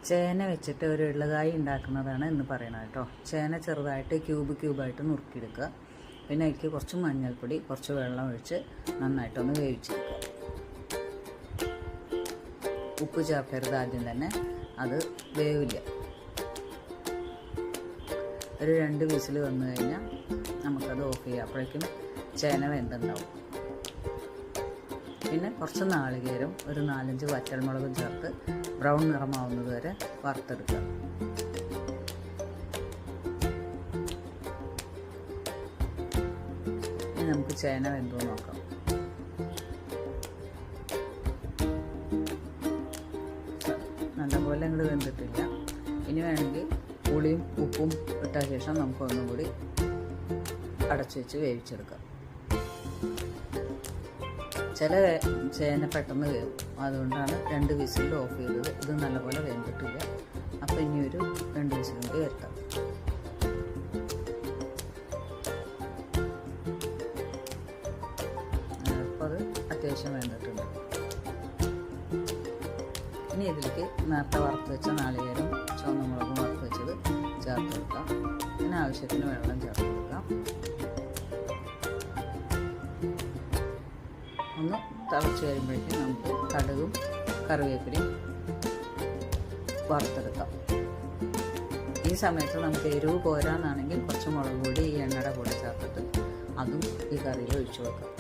ചേന വെച്ചിട്ട് ഒരു എള്ളുകായി ഉണ്ടാക്കുന്നതാണ് എന്ന് പറയണത് കേട്ടോ. ചേന ചെറുതായിട്ട് ക്യൂബായിട്ട് നുറുക്കിയെടുക്കുക. പിന്നെ അതിലേക്ക് കുറച്ച് മഞ്ഞൾപ്പൊടി, കുറച്ച് വെള്ളം ഒഴിച്ച് നന്നായിട്ടൊന്ന് വേവിച്ചെടുക്കുക. ഉപ്പ് ചേർക്കരുത് ആദ്യം തന്നെ, അത് വേവില്ല. ഒരു 2 വിസിൽ വന്നു കഴിഞ്ഞാൽ നമുക്കത് ഓഫ് ചെയ്യാം. അപ്പോഴേക്കും ചേന വെന്തുണ്ടാവും. പിന്നെ കുറച്ച് നാളികേരം, ഒരു 4-5 വറ്റൽമുളകും ചേർത്ത് ബ്രൗൺ നിറമാവുന്നത് വരെ വറുത്തെടുക്കുക. ഇനി നമുക്ക് ചേന വെന്തോ നോക്കാം. നല്ലപോലെ അങ്ങോട്ട് വെന്തിട്ടില്ല. ഇനി വേണമെങ്കിൽ പുളിയും ഉപ്പും ഇട്ട ശേഷം നമുക്ക് ഒന്നും കൂടി അടച്ചു വെച്ച് വേവിച്ചെടുക്കാം. ചില ചേന പെട്ടെന്ന് വേവും, അതുകൊണ്ടാണ് 2 വിസിലിൽ ഓഫ് ചെയ്തത്. ഇത് നല്ലപോലെ വെന്തിട്ടില്ല. അപ്പോൾ ഇനി ഒരു 2 വിസിലും കൂടി വരുത്താം. അപ്പോൾ അത് അത്യാവശ്യം വെന്തിട്ടുണ്ട്. ഇനി ഇതിലേക്ക് നേരത്തെ വറുത്ത് വെച്ച നാളികേരം, ചുവന്ന മുളകും വറുത്ത് വെച്ചത് ചേർത്ത് കൊടുക്കാം. പിന്നെ ആവശ്യത്തിന് വെള്ളം ചേർത്ത് കൊടുക്കാം. ഒന്ന് തിളച്ച് വരുമ്പോഴേക്കും നമുക്ക് കടുകും കറിവേപ്പിലയും വറുത്തെടുക്കാം. ഈ സമയത്ത് നമുക്ക് എരിവ് പോരാന്നാണെങ്കിൽ കുറച്ച് മുളക് പൊടി ഈ എണ്ണയുടെ കൂടെ ചേർത്തിട്ട് അതും ഈ കറിയിൽ ഒഴിച്ചു വെക്കാം.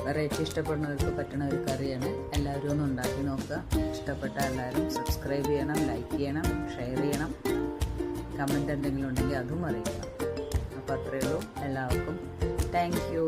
വെറൈറ്റി ഇഷ്ടപ്പെടുന്നവർക്ക് പറ്റുന്ന ഒരു കറിയാണ്. എല്ലാവരും ഒന്ന് ഉണ്ടാക്കി നോക്കുക. ഇഷ്ടപ്പെട്ട എല്ലാവരും സബ്സ്ക്രൈബ് ചെയ്യണം, ലൈക്ക് ചെയ്യണം, ഷെയർ ചെയ്യണം. കമൻറ്റ് എന്തെങ്കിലും ഉണ്ടെങ്കിൽ അതും അറിയിക്കണം. അപ്പോൾ അത്രയേ ഉള്ളൂ. എല്ലാവർക്കും താങ്ക് യു.